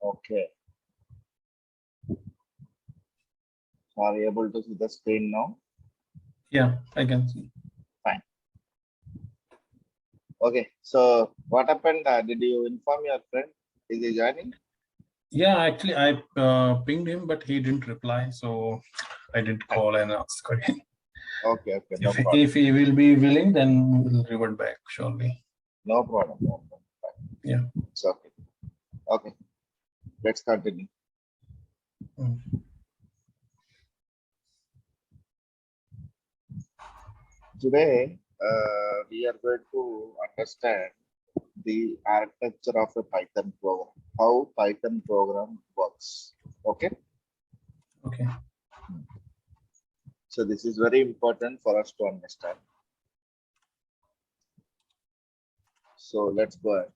Okay. Are you able to see the screen now? Yeah, I can see. Fine. Okay. So what happened? Did you inform your friend? Is he joining? Yeah, actually, I pinged him, but he didn't reply, so I didn't call and ask again. Okay. Okay. No problem. If he will be willing, then we'll revert back shortly. No problem. No problem. Fine. Yeah. It's okay. Okay. Let's continue. Mm. Today, we are going to understand the architecture of a Python program, how Python program works. Okay. Okay. So this is very important for us to understand. So let's go ahead.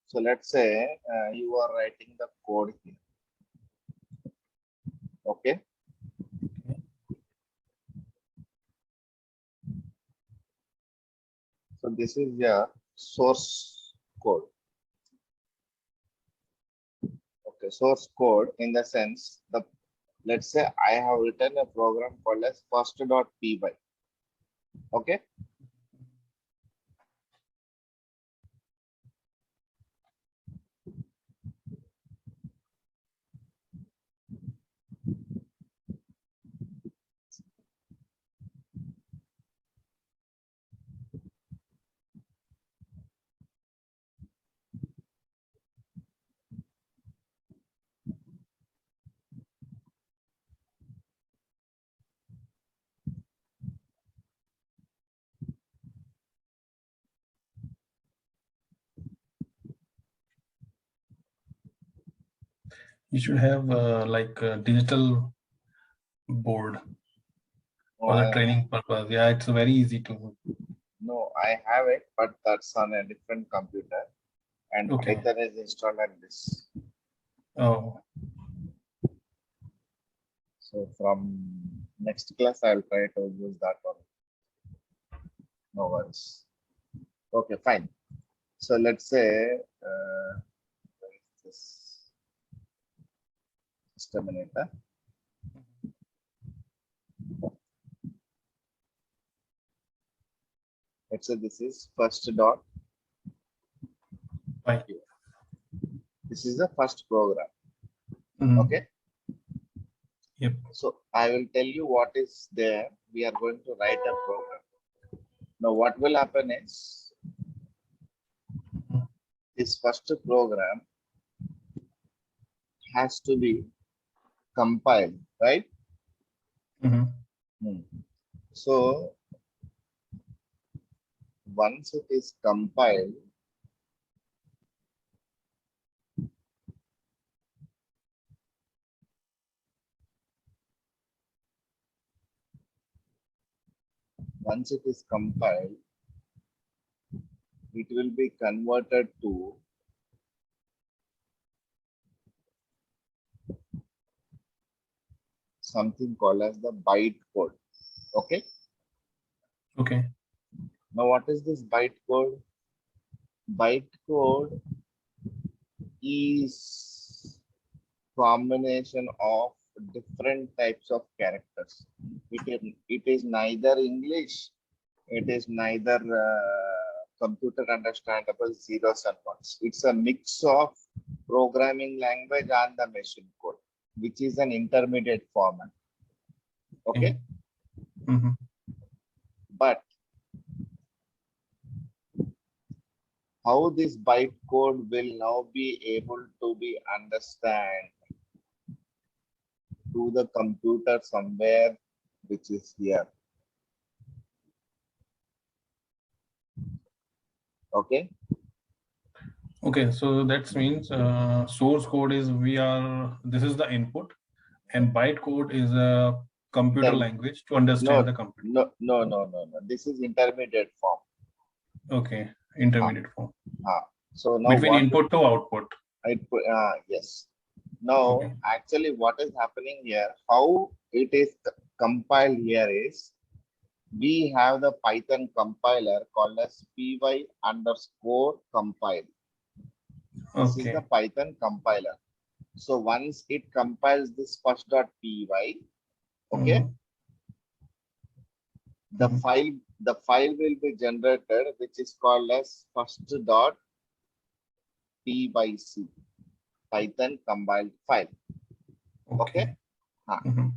So let's say you are writing the code here. Okay. So this is your source code. Okay, source code in the sense the let's say I have written a program called as first.py. Okay. You should have like a digital board for the training purpose. Yeah, it's very easy to. No, I have it, but that's on a different computer, and Okay. Python is installed on this. Oh. So from next class, I'll try to use that one. No worries. Okay, fine. So let's say where is this? Just a minute. Let's say this is first dot. Fine. This is the first program. Okay. Yep. So I will tell you what is there. We are going to write a program. Now what will happen is this first program has to be compiled, right? So once it is compiled, it will be converted to something called as the bytecode. Okay. Okay. Now what is this bytecode? Bytecode is combination of different types of characters. It is neither English, it is neither computer understandable zeros and ones. It's a mix of programming language and the machine code, which is an intermediate format. Okay. But how this bytecode will now be able to be understand to the computer somewhere, which is here. Okay. Okay, so that means source code is this is the input, and bytecode is a computer language to understand the computer. No. This is intermediate form. Okay, intermediate form. So now between input to output. Yes. Now, Okay. actually, what is happening here, how it is compiled here is, we have the Python compiler called as py underscore compile. This is the Okay. Python compiler. So once it compiles this first dot py, okay, Mhm. the Mhm. file will be generated, which is called as first dot pyc, Python compiled file. Okay. Okay. Mhm.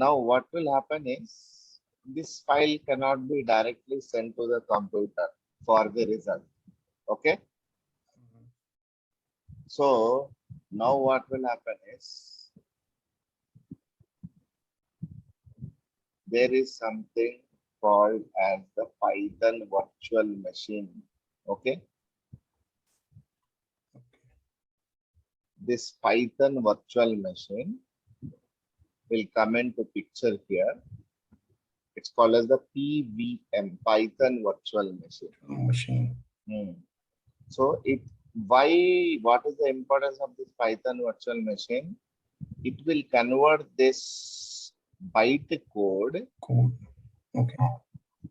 Now what will happen is, this file cannot be directly sent to the computer for the result. Okay. Mhm. So now what will happen is, there is something called as the Python virtual machine. Okay. Okay. This Python virtual machine will come into picture here. It's called as the PVM, Python virtual machine. Machine. Hmm. So what is the importance of this Python virtual machine? It will convert this byte code Code. Okay.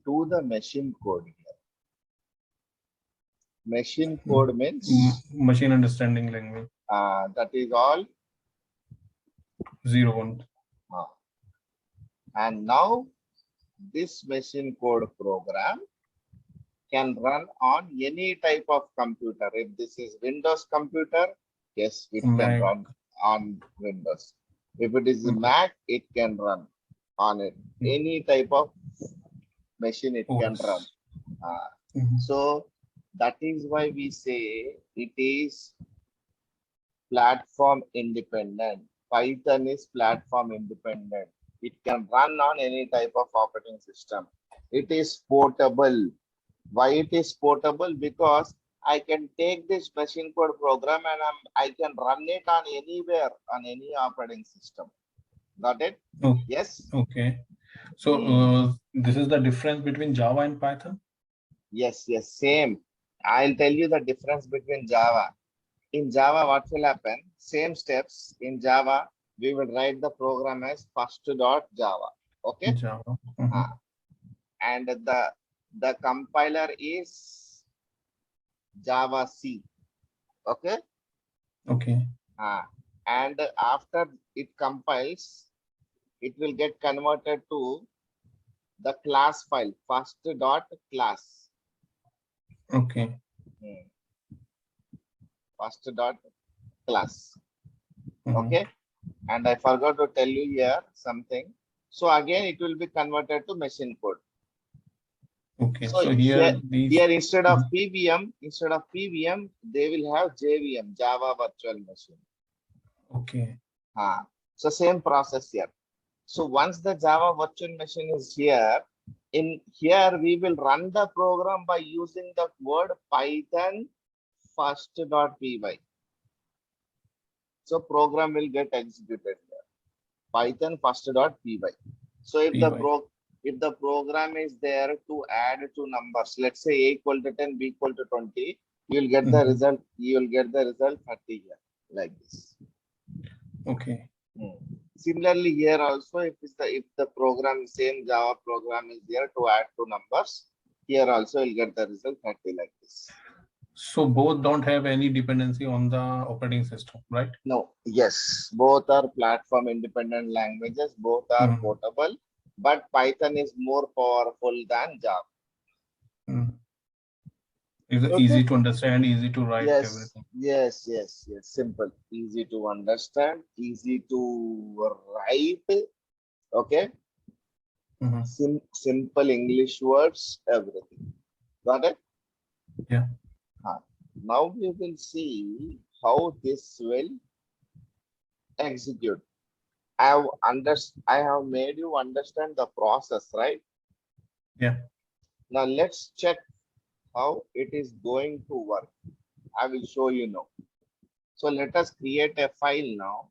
to the machine code here. Machine Mhm. code means Machine understanding language. that is all. 0 1. Uh, and now this machine code program can run on any type of computer. If this is Windows computer, yes, it can Mac. run on Windows. If it is a Mhm. Mac, it can run on it. Any type of machine it can run. OS. Uh, Mhm. so that is why we say it is platform independent. Python is platform independent. It can run on any type of operating system. It is portable. Why it is portable? Because I can take this machine code program and I can run it on anywhere, on any operating system. Got it? Oh, Yes. okay. So Hmm. this is the difference between Java and Python. Yes, yes, same. I'll tell you the difference between Java. In Java, what will happen? Same steps in Java, we will write the program as first dot Java. Okay. Java. Uh, Mhm. and the compiler is Java C. Okay. Okay. Uh, and after it compiles, it will get converted to the class file, first dot class. Okay. Hmm. First dot class. Mhm. Okay. And I forgot to tell you here something. So again, it will be converted to machine code. Okay. So So here, here these. here instead of Mhm. PVM, they will have JVM, Java Virtual Machine. Okay. So same process here. So once the Java Virtual Machine is here, in here we will run the program by using the word Python first.py. So program will get executed here. Python first.py. So PY. if the program is there to add two numbers, let's say a equal to 10, b equal to 20, you will get the Mhm. result. You will get the result 30 here, like this. Okay. Hmm. Similarly, here also, if the program, same Java program is there to add two numbers, here also you'll get the result 30 like this. So both don't have any dependency on the operating system, right? No, yes, both are platform independent languages, both are Mhm. portable, but Python is more powerful than Java. Mhm. It's Okay. easy to understand, easy to write Yes, everything. yes, yes, yes. Simple, easy to understand, easy to write. Okay. Mhm. Simple English words, everything. Got it? Yeah. Now we will see how this will execute. I have made you understand the process, right? Yeah. Now let's check how it is going to work. I will show you now. So let us create a file now.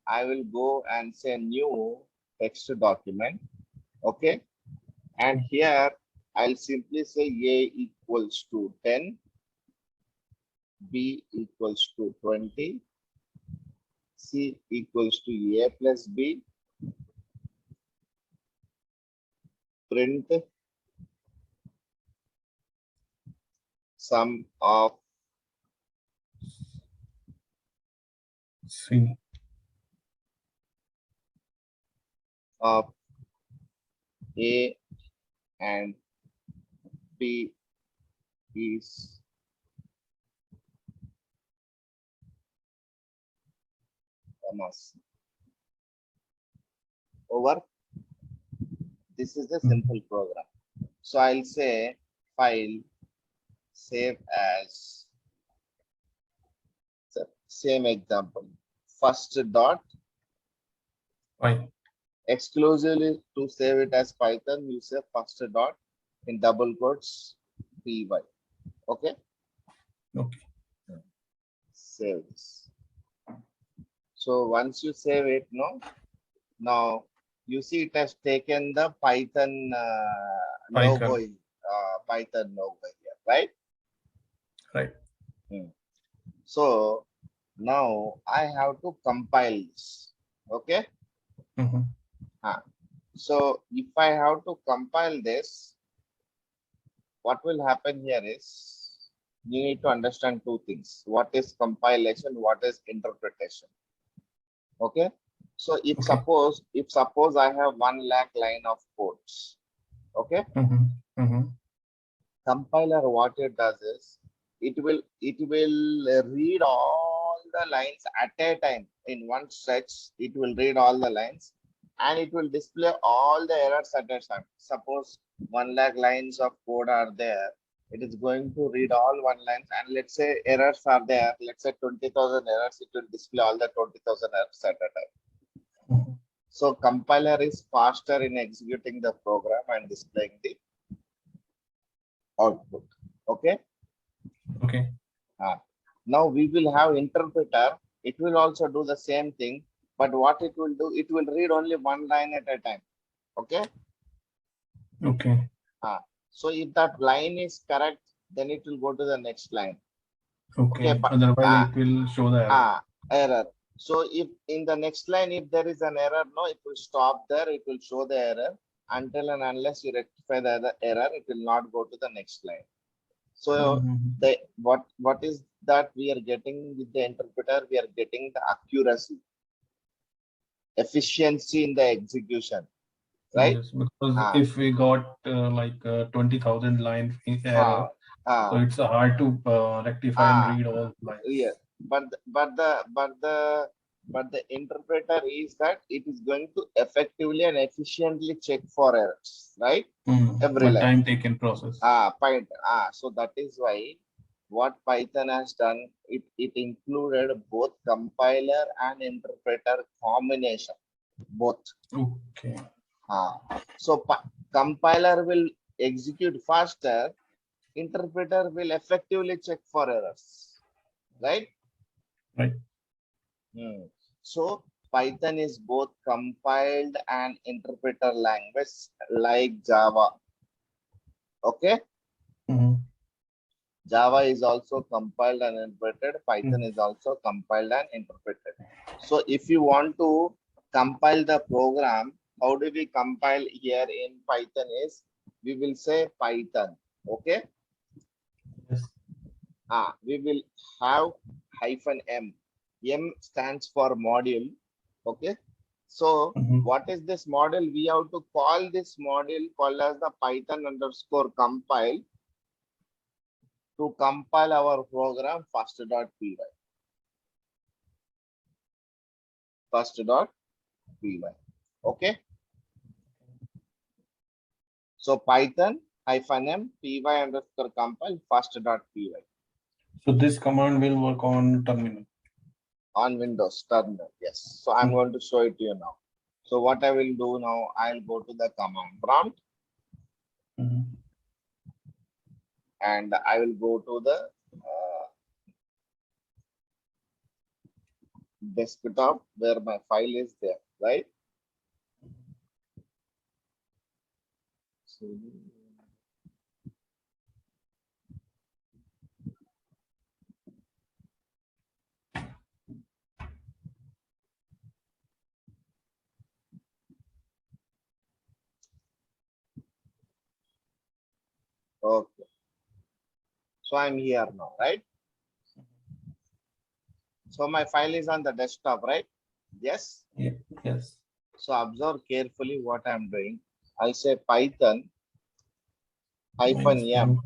I will go and say new text document. Okay. And here I'll simply say a equals to 10. B equals to 20, C equals to A plus B, print sum of C. Of A and B is commas. Over. This is a simple program. So I'll say file, save as, same example. First dot, Fine. exclusively to save it as Python, you say first dot in double quotes py. Okay. Okay. Save this. So once you save it, no, now you see it has taken the Python logo Icon. in Python logo here, right? Right. So now I have to compile this. Okay. So if I have to compile this, what will happen here is you need to understand two things. What is compilation? What is interpretation? Okay. So if suppose I have 1 lakh line of codes, okay, compiler what it does is it will read all the lines at a time in one stretch. It will read all the lines and it will display all the errors at a time. Suppose 1 lakh lines of code are there, it is going to read all one lines, and let's say errors are there, let's say 20,000 errors, it will display all the 20,000 errors at a time. So compiler is faster in executing the program and displaying the output. Okay. Okay. Now we will have interpreter. It will also do the same thing, but what it will do, it will read only one line at a time. Okay. Okay. So if that line is correct, then it will go to the next line. Okay. But otherwise, it will show the error. Error. So if in the next line, if there is an error, no, it will stop there. It will show the error until and unless you rectify the error, it will not go to the next line. So what is that we are getting with the interpreter? We are getting the accuracy, efficiency in the execution, right? Yes, because if we got like 20,000 line error, so it's hard to rectify and read all lines. Yeah, but the interpreter is that it is going to effectively and efficiently check for errors, right? Every line. Time taken process. So that is why what Python has done, it included both compiler and interpreter combination, both. Okay. So compiler will execute faster, interpreter will effectively check for errors, right? Right. So Python is both compiled and interpreter language like Java. Okay. Java is also compiled and interpreted. Python is also compiled and interpreted. So if you want to compile the program, how do we compile here in Python is we will say Python. Okay. Yes. We will have -m. M stands for module. Okay. So what is this model? We have to call this module called as the Python_compile to compile our program first.py. First.py. Okay. So Python-m py_compile first.py. So this command will work on terminal. On Windows terminal, yes. So I'm going to show it to you now. So what I will do now, I'll go to the command prompt and I will go to the desktop where my file is there, right? So, So I'm here now, right? So my file is on the desktop, right? Yes. Yeah. Yes. So observe carefully what I'm doing. I say Python -m. -m.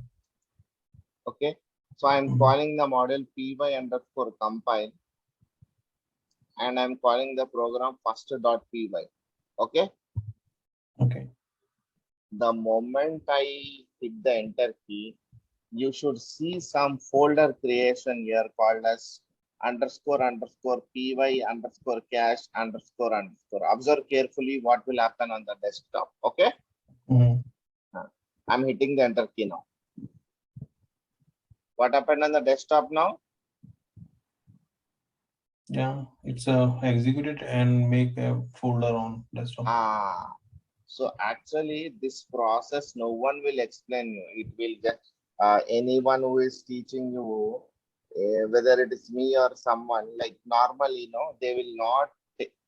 Okay. So I'm calling the model py underscore compile, and I'm calling the program first.py. Okay. Okay. The moment I hit the enter key, you should see some folder creation here called as underscore underscore py underscore cache underscore underscore. Observe carefully what will happen on the desktop. Okay. I'm hitting the enter key now. What happened on the desktop now? Yeah, it's executed and make a folder on desktop. So actually this process no one will explain you. It will just anyone who is teaching you, whether it is me or someone, like normally, they will not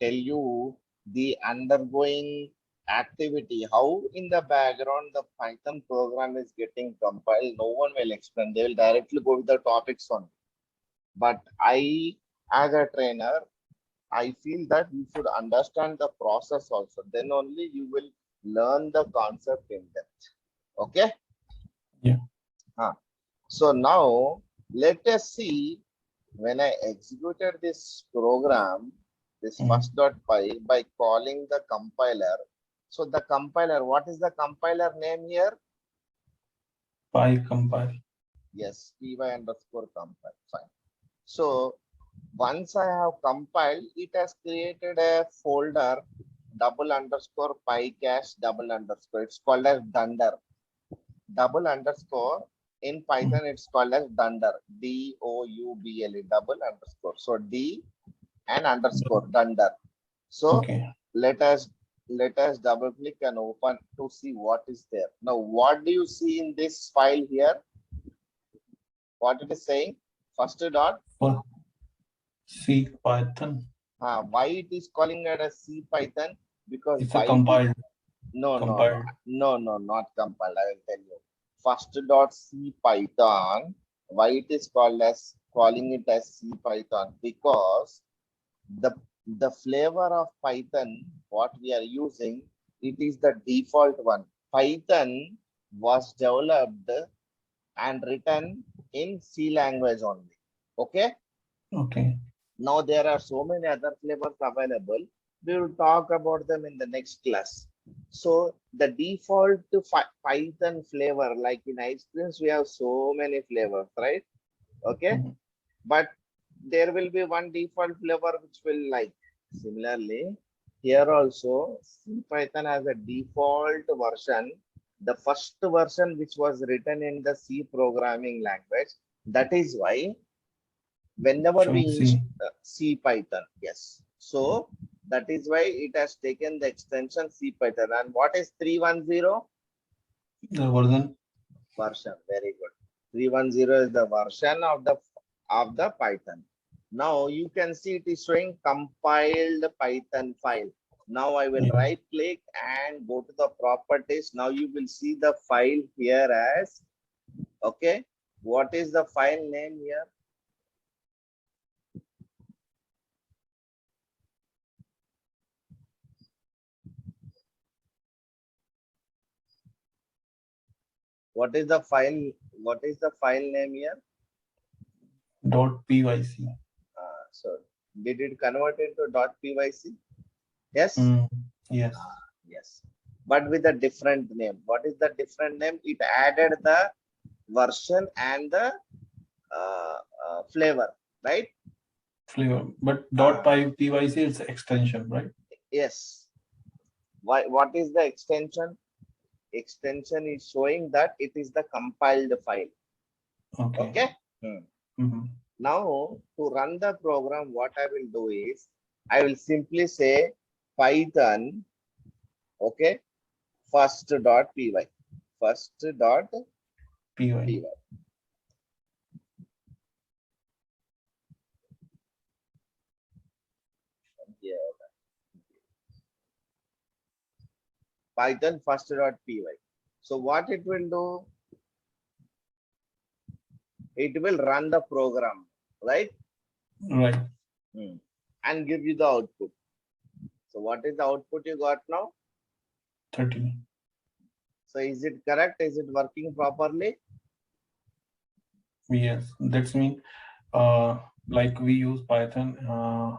tell you the undergoing activity, how in the background the Python program is getting compiled. No one will explain. They will directly go with the topics on. But I, as a trainer, I feel that you should understand the process also. Then only you will learn the concept in depth. Okay. Yeah. So now let us see, when I executed this program, this first.py, by calling the compiler. So the compiler, what is the compiler name here? PyCompile. Yes, py underscore compile. Fine. So once I have compiled, it has created a folder double underscore PyCache double underscore. It's called as dunder. Double underscore in Python, it's called as dunder. DOUBLE, double underscore. So D and underscore dunder. So Okay. let us double click and open to see what is there. Now, what do you see in this file here? What it is saying? First dot. C Python. Why it is calling it as C Python? Because It's a why compiled. no, compiled. not compiled. I will tell you. First dot C Python. Why it is called as calling it as C Python? Because the flavor of Python, what we are using, it is the default one. Python was developed and written in C language only. Okay. Okay. Now there are so many other flavors available. We will talk about them in the next class. So the default Python flavor, like in ice creams, we have so many flavors, right? Okay. But there will be one default flavor which will like. Similarly, here also C Python has a default version. The first version which was written in the C programming language. That is why whenever we use C Python, yes. So that is why it has taken the extension C Python. And what is 310? The version. Version. Very good. 310 is the version of the Python. Now you can see it is showing compiled Python file. Now I will right click and go to the properties. Now you will see the file here as, okay. What is the file name here? What is the file? What is the file name here? .pyc. So did it convert into .pyc? Yes. Yes. Yes. But with a different name. What is the different name? It added the version and the flavor, right? Flavor, but .pyc is extension, right? Yes. Why? What is the extension? Extension is showing that it is the compiled file. Okay. Now to run the program, what I will do is I will simply say Python, okay, first.py. First.py. Yeah. Python first.py. So what it will do? it will run the program, right? Right. And give you the output. So what is the output you got now? 30. So is it correct? Is it working properly? Yes, that's mean like we use Python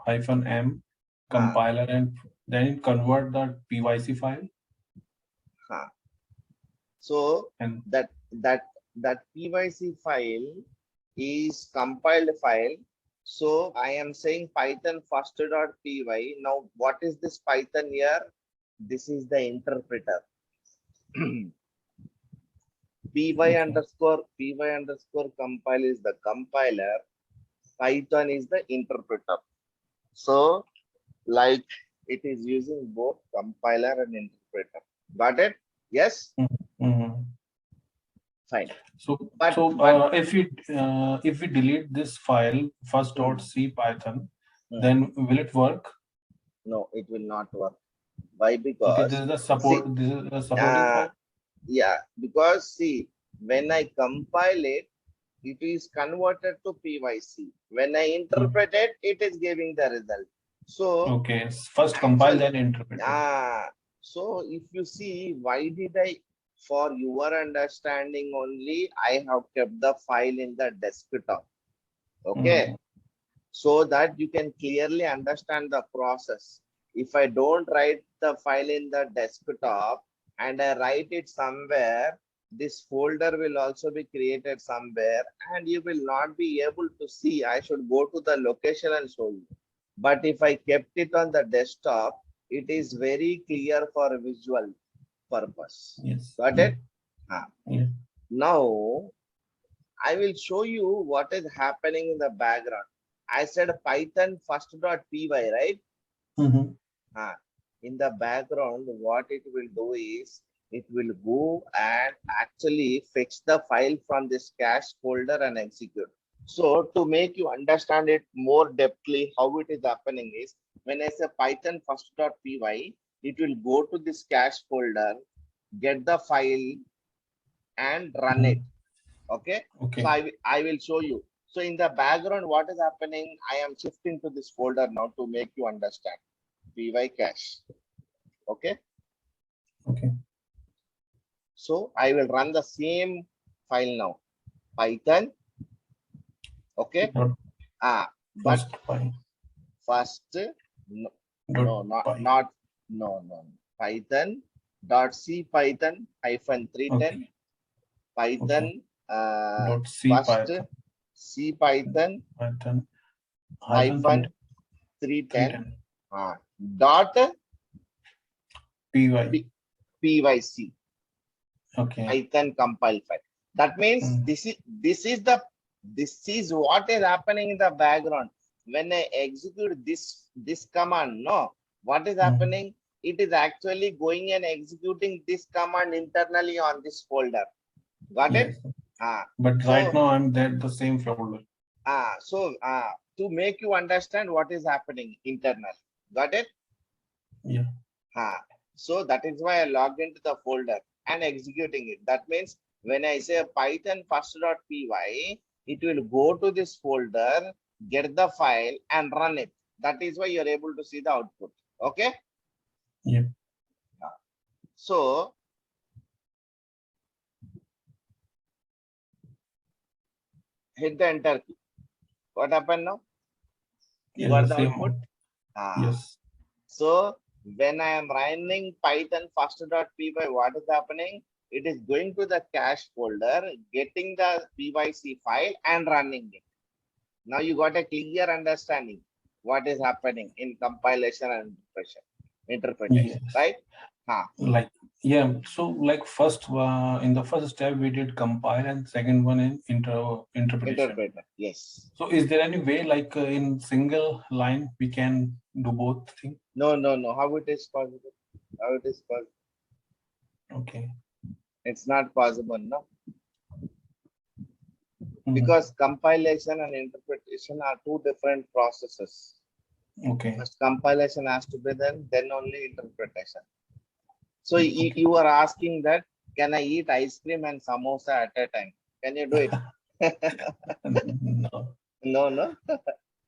-m compiler and then it convert the PYC file. So And that PYC file is compiled file. So I am saying Python first.py. Now what is this Python here? This is the interpreter. py underscore compile is the compiler. Python is the interpreter. So like it is using both compiler and interpreter. Got it? Yes. Fine. So But if we delete this file first.c Python, then will it work? No, it will not work. Why? Okay, Because this is the support. This is the supporting file. Yeah, because see, when I compile it, it is converted to PYC. When I interpret it, it is giving the result. So okay, first compile then interpret it. So if you see, why did I, for your understanding only, I have kept the file in the desktop. Okay. So that you can clearly understand the process. If I don't write the file in the desktop and I write it somewhere, this folder will also be created somewhere and you will not be able to see. I should go to the location and show you. But if I kept it on the desktop, it is very clear for visual purpose. Yes. Got it? Yeah. Now, I will show you what is happening in the background. I said Python first.py, right? In the background, what it will do is it will go and actually fetch the file from this cache folder and execute. So to make you understand it more depthly, how it is happening is when I say Python first.py, it will go to this cache folder, get the file and run it. Okay. So I will show you. So in the background, what is happening? I am shifting to this folder now to make you understand. Py cache. Okay. So I will run the same file now. Python. Okay. But first, no. Python .c Python -310 Python first C Python -310 dot pyc. Okay. Python compile file. That means this is what is happening in the background. When I execute this command, no, what is happening? It is actually going and executing this command internally on this folder. Got it? But right now I'm there the same folder. So to make you understand what is happening internally. Got it? Yeah. So that is why I logged into the folder and executing it. That means when I say Python first.py, it will go to this folder, get the file and run it. That is why you're able to see the output. Okay? Yeah. So hit the enter key. What happened now? You got the output? Yes. So when I am running Python first.py, what is happening? It is going to the cache folder, getting the pyc file and running it. Now you got a clear understanding what is happening in compilation and interpretation, right? Like, so like first in the first step we did compile and second one in interpretation. Yes. So is there any way like in single line we can do both things? No. How it is possible? How it is possible? Okay. It's not possible, no? Because compilation and interpretation are two different processes. Okay. First compilation has to be done, then only interpretation. So you are asking that, can I eat ice cream and samosa at a time? Can you do it? No. No.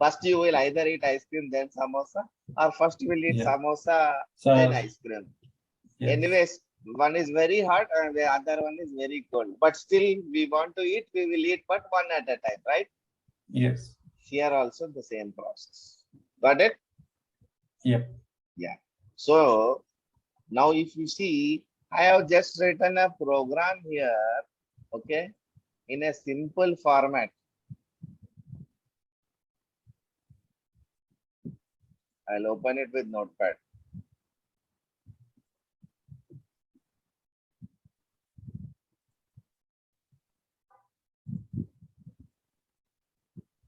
First you will either eat ice cream, then samosa, or first you will eat Yeah. samosa, then Sir, ice cream. yes. Anyways, one is very hot and the other one is very cold. But still, we want to eat, we will eat, but one at a time, right? Yes. Here also the same process. Got it? Yep. Yeah. So now if you see, I have just written a program here, okay, in a simple format. I'll open it with Notepad.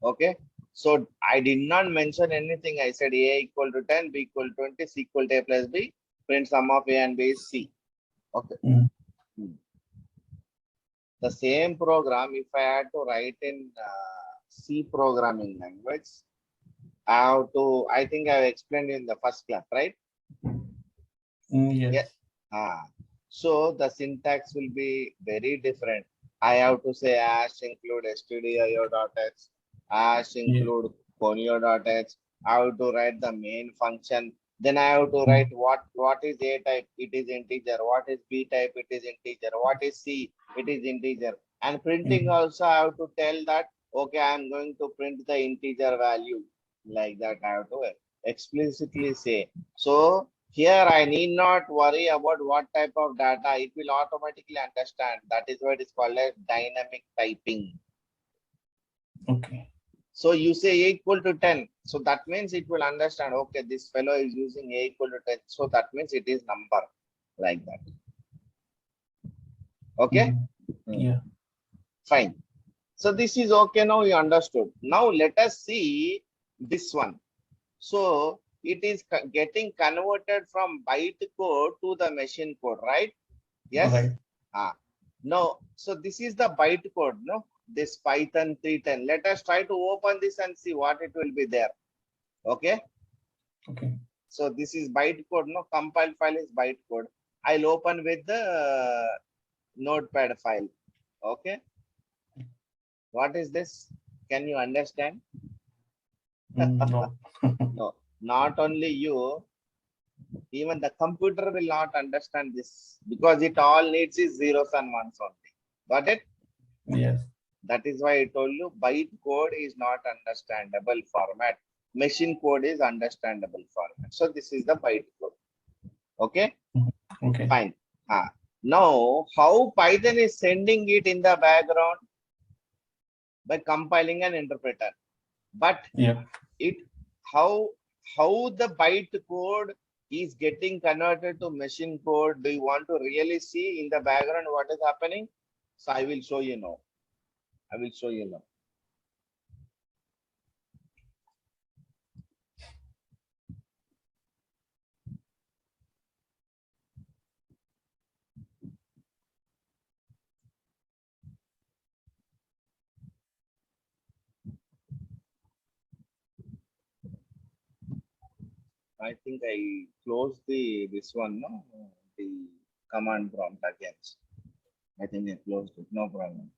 Okay. So I did not mention anything. I said A equal to 10, B equal to 20, C equal to A plus B. Print sum of A and B is C. Okay. Mm. The same program, if I had to write in C programming language, I think I've explained in the first class, right? Yes. Yeah. So the syntax will be very different. I have to say hash include stdio.h, hash Yeah. include conio.h. I have to write the main function. Then I have to Mm. write what is A type, it is integer. What is B type, it is integer. What is C, it is integer. And printing also I have to tell that, okay, I am going to print the integer value. Like that I have to explicitly say. So here I need not worry about what type of data, it will automatically understand. That is what is called as dynamic typing. Okay. So you say A equal to 10. So that means it will understand, okay, this fellow is using A equal to 10. So that means it is number like that. Okay. Yeah. Fine. So this is okay. Now you understood. Now let us see this one. So it is getting converted from byte code to the machine code, right? Yes. Right. No. So this is the byte code, no? This Python 310. Let us try to open this and see what it will be there. Okay. Okay. So this is byte code, no? Compile file is byte code. I'll open with the notepad file. Okay. What is this? Can you understand? No. No. Not only you, even the computer will not understand this because it all needs is zeros and ones only. Got it? Yes. That is why I told you byte code is not understandable format. Machine code is understandable format. So this is the byte code. Okay, Okay. fine. Now, how Python is sending it in the background? By compiling an interpreter. But Yeah. it how the byte code is getting converted to machine code? Do you want to really see in the background what is happening? So I will show you now. I will show you now. I think I closed this one, no? The command prompt again. I think I closed it, no problem.